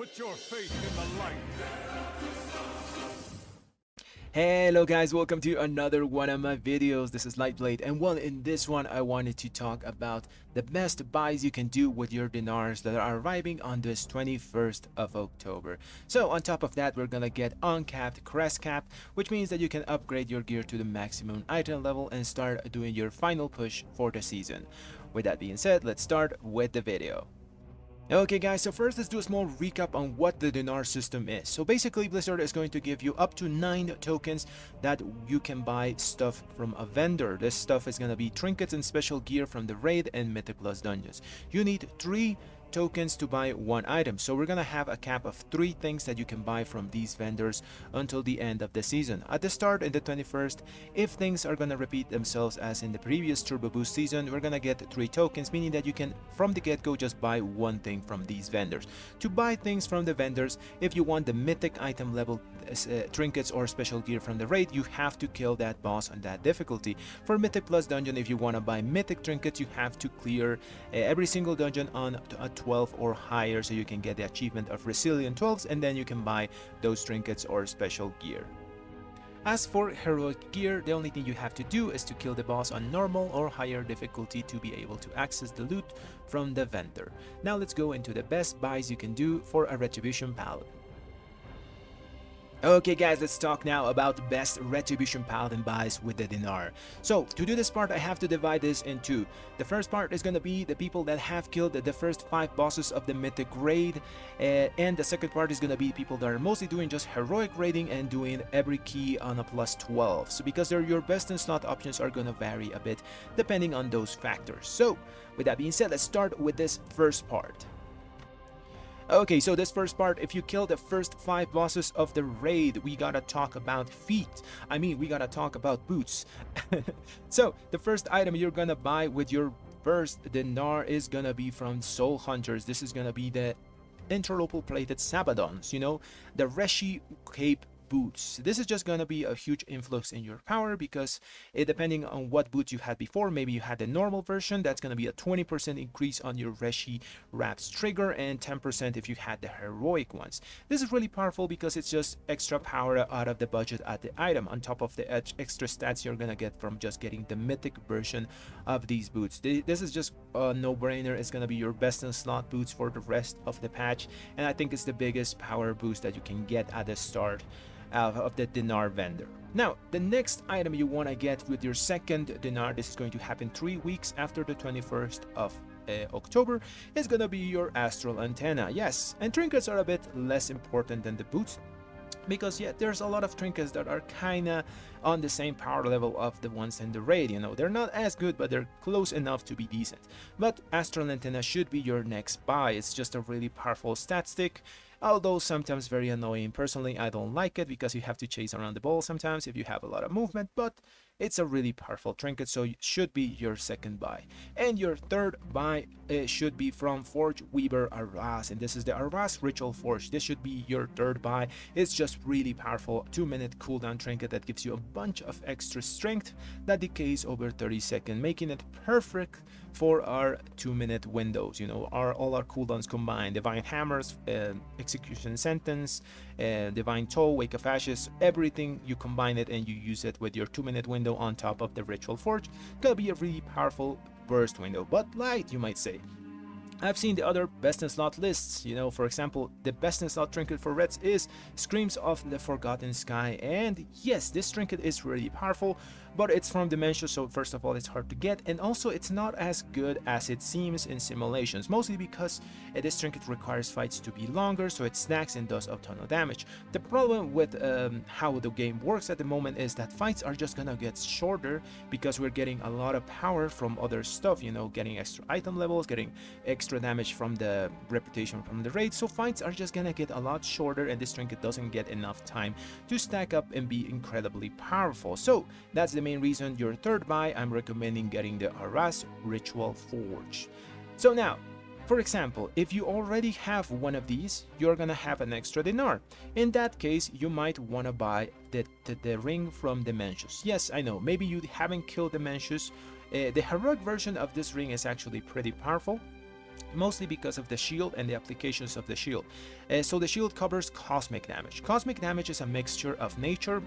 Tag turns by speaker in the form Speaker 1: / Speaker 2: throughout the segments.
Speaker 1: Put your faith in the light.
Speaker 2: Hello guys, welcome to another one of my videos. This is Lightblade, and well, in this one I wanted to talk about the best buys you can do with your dinars that are arriving on this 21st of October. So on top of that, we're gonna get uncapped crest cap, which means that you can upgrade your gear to the maximum item level and start doing your final push for the season. With that being said, let's start with the video. Okay guys, so first let's do a small recap on what the Dinar system is. So basically Blizzard is going to give you up to 9 tokens that you can buy stuff from a vendor. This stuff is going to be trinkets and special gear from the raid and Mythic Plus dungeons. You need 3 tokens to buy 1 item, so we're gonna have a cap of 3 things that you can buy from these vendors until the end of the season. At the start in the 21st, if things are gonna repeat themselves as in the previous turbo boost season, we're gonna get 3 tokens, meaning that you can from the get-go just buy 1 thing from these vendors. To buy things from the vendors, if you want the mythic item level trinkets or special gear from the raid, you have to kill that boss on that difficulty. For Mythic Plus dungeon, if you want to buy mythic trinkets, you have to clear every single dungeon on a 12 or higher, so you can get the achievement of Resilient 12s, and then you can buy those trinkets or special gear. As for heroic gear, the only thing you have to do is to kill the boss on normal or higher difficulty to be able to access the loot from the vendor. Now let's go into the best buys you can do for a Retribution Paladin. Okay guys, let's talk now about best Retribution Paladin buys with the Dinar. So to do this part, I have to divide this in 2. The first part is going to be the people that have killed the first 5 bosses of the Mythic raid, and the second part is going to be people that are mostly doing just heroic raiding and doing every key on a plus 12. So because your best in slot options are going to vary a bit depending on those factors. So with that being said, let's start with this first part. Okay, so this first part, if you kill the first 5 bosses of the raid, we gotta talk about feet. I mean, we gotta talk about boots. So, the first item you're gonna buy with your first dinar is gonna be from Soul Hunters. This is gonna be the interloper plated Sabadons, you know, the Reshi Cape boots. This is just gonna be a huge influx in your power because depending on what boots you had before, maybe you had the normal version, that's gonna be a 20% increase on your Reshi wraps trigger and 10% if you had the heroic ones. This is really powerful because it's just extra power out of the budget at the item on top of the extra stats you're gonna get from just getting the mythic version of these boots. This is just a no-brainer. It's gonna be your best in slot boots for the rest of the patch, and I think it's the biggest power boost that you can get at the start of the Dinar vendor. Now, the next item you want to get with your second Dinar, this is going to happen 3 weeks after the 21st of October, is going to be your Astral Antenna. Yes, and trinkets are a bit less important than the boots, because yeah, there's a lot of trinkets that are kinda on the same power level of the ones in the raid, you know. They're not as good, but they're close enough to be decent. But Astral Antenna should be your next buy. It's just a really powerful stat stick, although sometimes very annoying. Personally, I don't like it because you have to chase around the ball sometimes if you have a lot of movement, but it's a really powerful trinket, so it should be your second buy. And your third buy should be from Forge Weaver Arras, and this is the Arras Ritual Forge. This should be your third buy. It's just really powerful 2-minute cooldown trinket that gives you a bunch of extra strength that decays over 30 seconds, making it perfect for our 2-minute windows, you know, all our cooldowns combined. Divine Hammers, Execution Sentence, Divine Toll, Wake of Ashes, everything, you combine it and you use it with your 2-minute window on top of the Ritual Forge. Gonna be a really powerful burst window, but light, you might say. I've seen the other best in slot lists, you know, for example, the best in slot trinket for Reds is Screams of the Forgotten Sky, and yes, this trinket is really powerful, but it's from Dementia, so first of all, it's hard to get, and also it's not as good as it seems in simulations, mostly because this trinket requires fights to be longer, so it stacks and does a ton of damage. The problem with how the game works at the moment is that fights are just gonna get shorter because we're getting a lot of power from other stuff, you know, getting extra item levels, getting extra damage from the reputation from the raid, so fights are just gonna get a lot shorter, and this trinket doesn't get enough time to stack up and be incredibly powerful. So that's the main reason your third buy, I'm recommending getting the Arras Ritual Forge. So now, for example, if you already have one of these, you're gonna have an extra dinar. In that case, you might want to buy the ring from Dementia. Yes, I know, maybe you haven't killed Dementia. The heroic version of this ring is actually pretty powerful, mostly because of the shield and the applications of the shield. So the shield covers cosmic damage. Cosmic damage is a mixture of nature,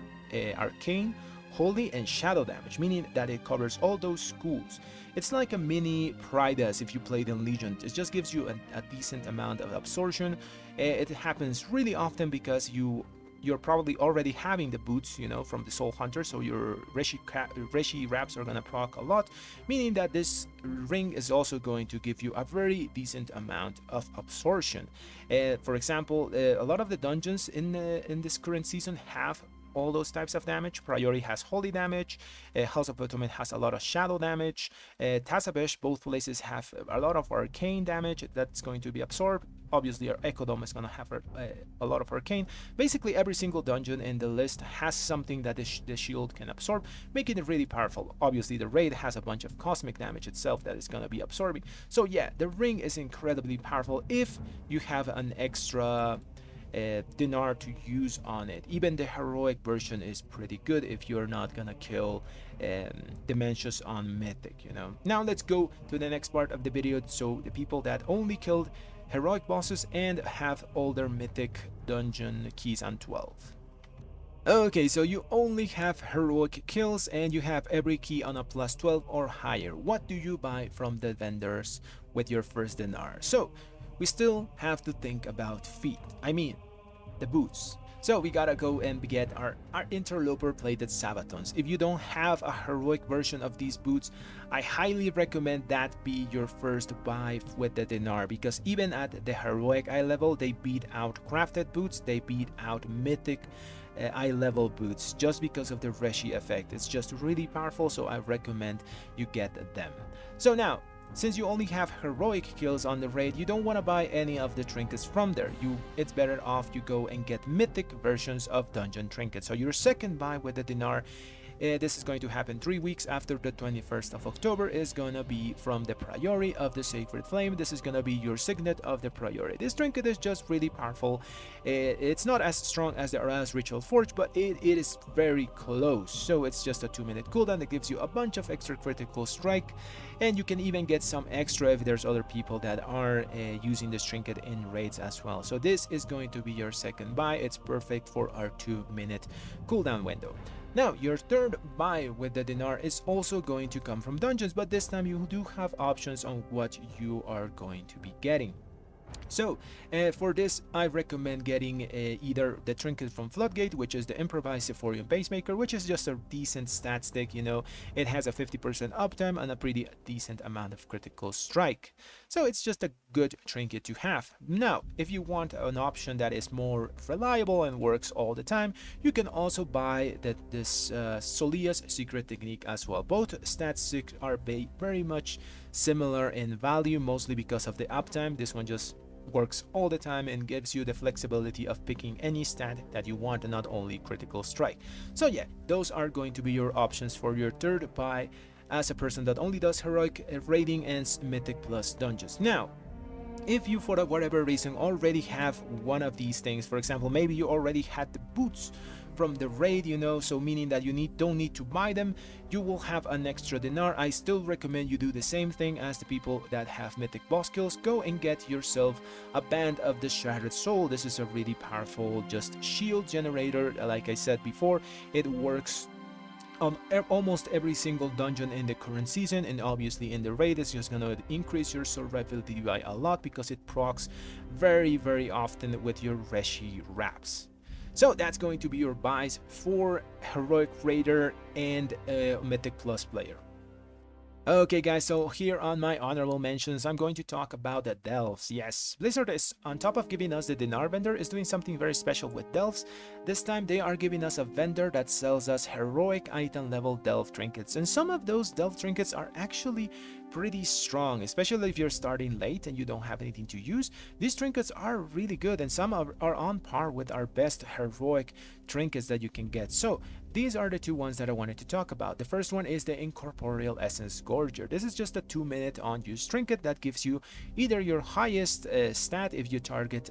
Speaker 2: arcane, holy, and shadow damage, meaning that it covers all those schools. It's like a mini Pridas if you played in Legion. It just gives you a decent amount of absorption. It happens really often because you're probably already having the boots, you know, from the Soul Hunter, so your Reshi wraps are gonna proc a lot, meaning that this ring is also going to give you a very decent amount of absorption. For example, a lot of the dungeons in this current season have all those types of damage. Priori has holy damage, House of Atonement has a lot of shadow damage, Tazabesh, both places have a lot of arcane damage that's going to be absorbed. Obviously our Echo Dome is going to have a lot of arcane. Basically every single dungeon in the list has something that the shield can absorb, making it really powerful. Obviously the raid has a bunch of cosmic damage itself that is going to be absorbing. So yeah, the ring is incredibly powerful if you have an extra Dinar to use on it. Even the heroic version is pretty good if you're not gonna kill Dementius on Mythic, you know. Now let's go to the next part of the video. So the people that only killed heroic bosses and have all their Mythic dungeon keys on 12. Okay, so you only have heroic kills and you have every key on a plus 12 or higher. What do you buy from the vendors with your first Dinar? So we still have to think about feet. I mean, the boots. So we gotta go and get our interloper plated Sabatons. If you don't have a heroic version of these boots, I highly recommend that be your first buy with the Dinar, because even at the heroic eye level, they beat out crafted boots, they beat out mythic eye level boots just because of the Reshi effect. It's just really powerful, so I recommend you get them. So now, since you only have heroic kills on the raid, you don't want to buy any of the trinkets from there. It's better off you go and get mythic versions of dungeon trinkets. So your second buy with the Dinar, this is going to happen 3 weeks after the 21st of October, is gonna be from the Priori of the Sacred Flame. This is gonna be your signet of the Priori. This trinket is just really powerful. It's not as strong as the Aras Ritual Forge, but it is very close. So it's just a 2-minute cooldown that gives you a bunch of extra critical strike, and you can even get some extra if there's other people that are using this trinket in raids as well. So this is going to be your second buy. It's perfect for our 2-minute cooldown window. Now, your third buy with the Dinar is also going to come from dungeons, but this time you do have options on what you are going to be getting. So for this, I recommend getting either the trinket from Floodgate, which is the improvised Sephorian pacemaker, which is just a decent stat stick, you know. It has a 50% uptime and a pretty decent amount of critical strike. So it's just a good trinket to have. Now, if you want an option that is more reliable and works all the time, you can also buy this Solia's Secret Technique as well. Both stat sticks are very much similar in value, mostly because of the uptime. This one just works all the time and gives you the flexibility of picking any stat that you want and not only critical strike. So yeah, those are going to be your options for your third buy as a person that only does heroic raiding and mythic plus dungeons. Now, if you for whatever reason already have one of these things, for example, maybe you already had the boots from the raid, you know, so meaning that you don't need to buy them, you will have an extra Dinar. I still recommend you do the same thing as the people that have mythic boss kills. Go and get yourself a Band of the Shattered Soul. This is a really powerful just shield generator. Like I said before, it works on almost every single dungeon in the current season, and obviously in the raid it's just gonna increase your survivability by a lot because it procs very often with your Reshi wraps. So that's going to be your buys for Heroic Raider and Mythic Plus player. Okay guys, so here on my honorable mentions, I'm going to talk about the Delves. Yes, Blizzard is, on top of giving us the Dinar vendor, is doing something very special with Delves. This time they are giving us a vendor that sells us heroic item level Delve trinkets, and some of those Delve trinkets are actually pretty strong, especially if you're starting late and you don't have anything to use. These trinkets are really good, and some are on par with our best heroic trinkets that you can get. So these are the two ones that I wanted to talk about. The first one is the Incorporeal Essence Gorger. This is just a 2-minute on-use trinket that gives you either your highest stat if you target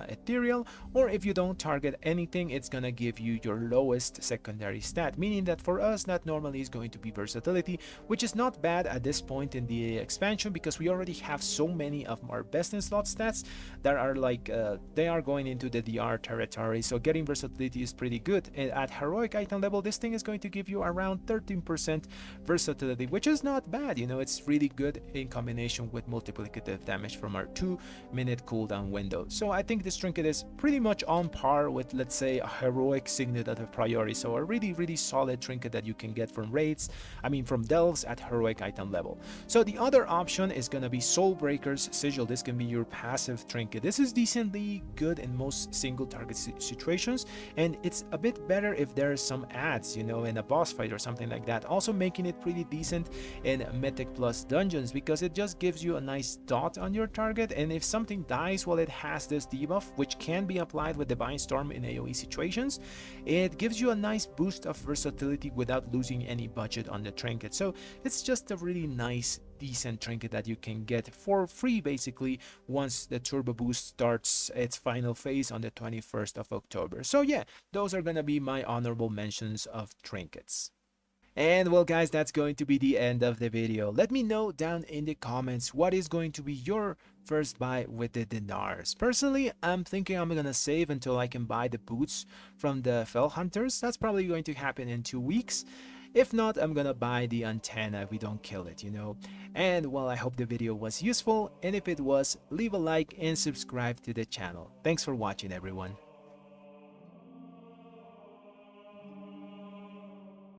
Speaker 2: Ethereal, or if you don't target anything, it's gonna give you your lowest secondary stat, meaning that for us that normally is going to be versatility, which is not bad at this point in the expansion, because we already have so many of our best in slot stats that are like they are going into the DR territory, so getting versatility is pretty good. And at heroic item level, this thing is going to give you around 13% versatility, which is not bad. You know, it's really good in combination with multiplicative damage from our 2-minute cooldown window. So I think this trinket is pretty much on par with, let's say, a heroic signet at a priori. So a really solid trinket that you can get from raids, I mean from delves at heroic item level. So the other option is gonna be Soulbreaker's Sigil. This can be your passive trinket. This is decently good in most single target situations, and it's a bit better if there are some ads, you know, in a boss fight or something like that. Also making it pretty decent in Mythic Plus dungeons, because it just gives you a nice dot on your target, and if something dies, well, it has this debuff which can be applied with Divine Storm in AoE situations. It gives you a nice boost of versatility without losing any budget on the trinket. So it's just a really nice decent trinket that you can get for free basically once the turbo boost starts its final phase on the 21st of October. So yeah, those are gonna be my honorable mentions of trinkets. And well guys, that's going to be the end of the video. Let me know down in the comments what is going to be your first buy with the dinars. Personally, I'm thinking I'm gonna save until I can buy the boots from the Fell Hunters. That's probably going to happen in 2 weeks. If not, I'm gonna buy the antenna if we don't kill it, you know. And well, I hope the video was useful, and if it was, leave a like and subscribe to the channel. Thanks for watching, everyone.